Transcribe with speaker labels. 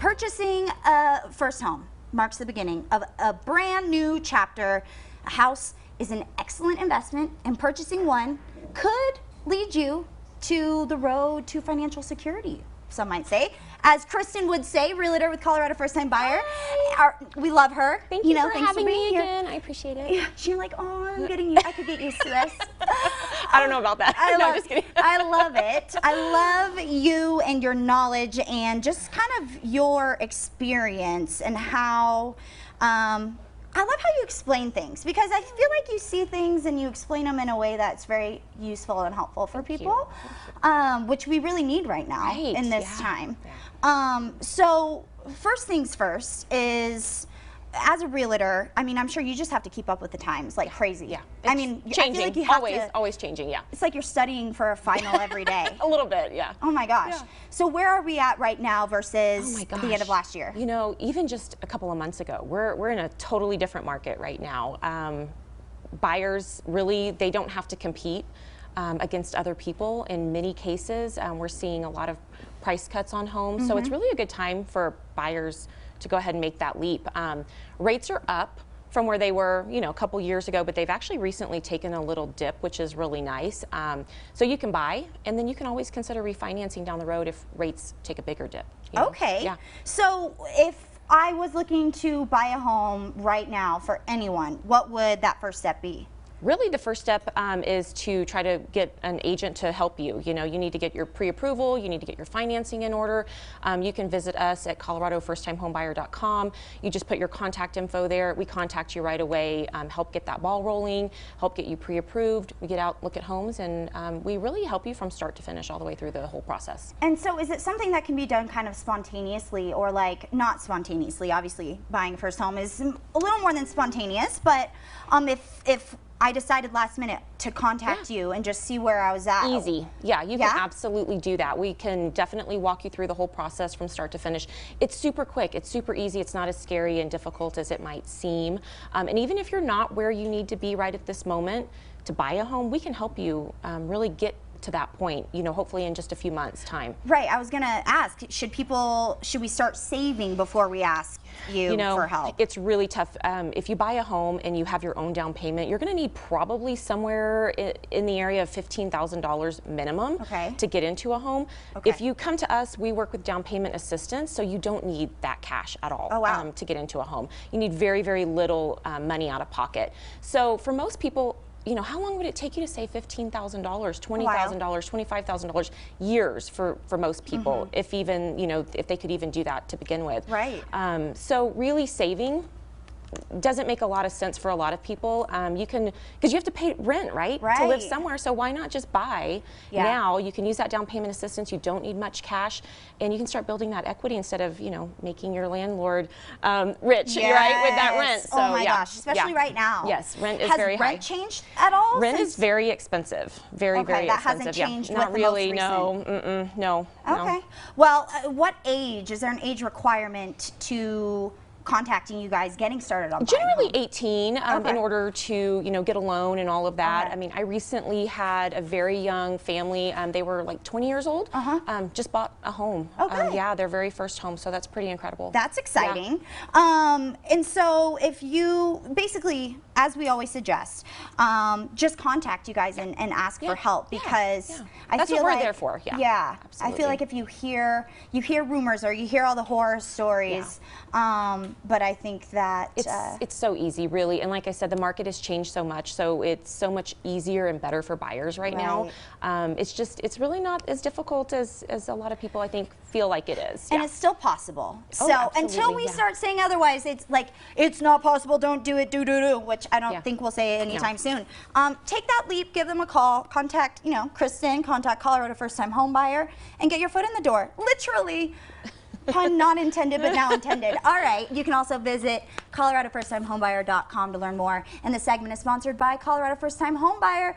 Speaker 1: Purchasing a first home marks the beginning of a brand new chapter. A house is an excellent investment, and purchasing one could lead you to the road to financial security, some might say. As Christen would say, realtor with Colorado First Time Buyer. We love her.
Speaker 2: Thank you for
Speaker 1: thanks
Speaker 2: having
Speaker 1: for being
Speaker 2: me
Speaker 1: here.
Speaker 2: again. I appreciate it.
Speaker 1: Yeah, she's like, oh, I'm getting you. I could get used to this.
Speaker 2: I don't know about that. No, just kidding.
Speaker 1: I love it. I love you and your knowledge and just kind of your experience and how, I love how you explain things, because I feel like you see things and you explain them in a way that's very useful and helpful for people, which we really need right now in this time. Yeah. So first things first is, as a realtor, I mean, I'm sure you just have to keep up with the times like crazy.
Speaker 2: Yeah.
Speaker 1: I mean,
Speaker 2: changing.
Speaker 1: I feel like you have
Speaker 2: always changing, yeah.
Speaker 1: It's like you're studying for a final every day.
Speaker 2: A little bit, yeah.
Speaker 1: Oh my gosh. Yeah. So where are we at right now versus the end of last year?
Speaker 2: You know, even just a couple of months ago, we're in a totally different market right now. Buyers really, they don't have to compete against other people. In many cases, we're seeing a lot of price cuts on homes. So it's really a good time for buyers to go ahead and make that leap. Rates are up from where they were, you know, a couple years ago, but they've actually recently taken a little dip, which is really nice. So you can buy, and then you can always consider refinancing down the road if rates take a bigger dip. You know?
Speaker 1: Okay.
Speaker 2: Yeah.
Speaker 1: So if I was looking to buy a home right now for anyone, what would that first step be?
Speaker 2: Really, the first step is to try to get an agent to help you. You know, you need to get your pre-approval, you need to get your financing in order. You can visit us at coloradofirsttimehomebuyer.com. You just put your contact info there. We contact you right away, help get that ball rolling, help get you pre-approved. We get out, look at homes, and we really help you from start to finish all the way through the whole process. And
Speaker 1: so is it something that can be done kind of spontaneously, or like not spontaneously? Obviously, buying a first home is a little more than spontaneous, but if I decided last minute to contact you and just see where I was at.
Speaker 2: Easy. Yeah, you can absolutely do that. We can definitely walk you through the whole process from start to finish. It's super quick. It's super easy. It's not as scary and difficult as it might seem. And even if you're not where you need to be right at this moment to buy a home, we can help you really get to that point, you know, hopefully in just a few months' time.
Speaker 1: Right. I was going to ask, should we start saving before we ask you for help?
Speaker 2: It's really tough. If you buy a home and you have your own down payment, you're going to need probably somewhere in the area of $15,000 minimum to get into a home. If you come to us, we work with down payment assistance, so you don't need that cash at all to get into a home. You need very, very little money out of pocket. So for most people, you know, how long would it take you to save $15,000, $20,000, $25,000? Years for most people, if even, you know, if they could even do that to begin with.
Speaker 1: Right.
Speaker 2: So really saving doesn't make a lot of sense for a lot of people. You can, because you have to pay rent, right? To live somewhere. So why not just buy now? You can use that down payment assistance. You don't need much cash, and you can start building that equity instead of, you know, making your landlord rich, right, with that rent. So,
Speaker 1: oh my gosh, especially right now.
Speaker 2: Yes, rent is very high.
Speaker 1: Has rent changed at all?
Speaker 2: Rent is very expensive. Very, very expensive.
Speaker 1: That hasn't changed with
Speaker 2: Not really,
Speaker 1: the most recent.
Speaker 2: no.
Speaker 1: Okay. Well, what age, is there an age requirement to contacting you guys, getting started on
Speaker 2: generally 18 in order to, you know, get a loan and all of that. I mean, I recently had a very young family. They were like 20 years old. Just bought a home. Yeah, their very first home. So that's pretty incredible.
Speaker 1: That's exciting. And so if you basically, as we always suggest, just contact you guys and ask for help, because I
Speaker 2: that's
Speaker 1: feel
Speaker 2: what we're
Speaker 1: like
Speaker 2: there for.
Speaker 1: Yeah, I feel like if you hear rumors or you hear all the horror stories, but I think that
Speaker 2: it's so easy, really. And like I said, the market has changed so much, so it's so much easier and better for buyers right now. It's really not as difficult as a lot of people, I think, feel like it is.
Speaker 1: And it's still possible. So until we start saying otherwise, it's like, it's not possible, don't do it, do, which I don't think we'll say anytime soon. Take that leap, give them a call, contact, you know, Christen, contact Colorado First Time Home Buyer, and get your foot in the door. Literally. Pun not intended, but now intended. All right. You can also visit coloradofirsttimehomebuyer.com to learn more. And the segment is sponsored by Colorado First Time Home Buyer.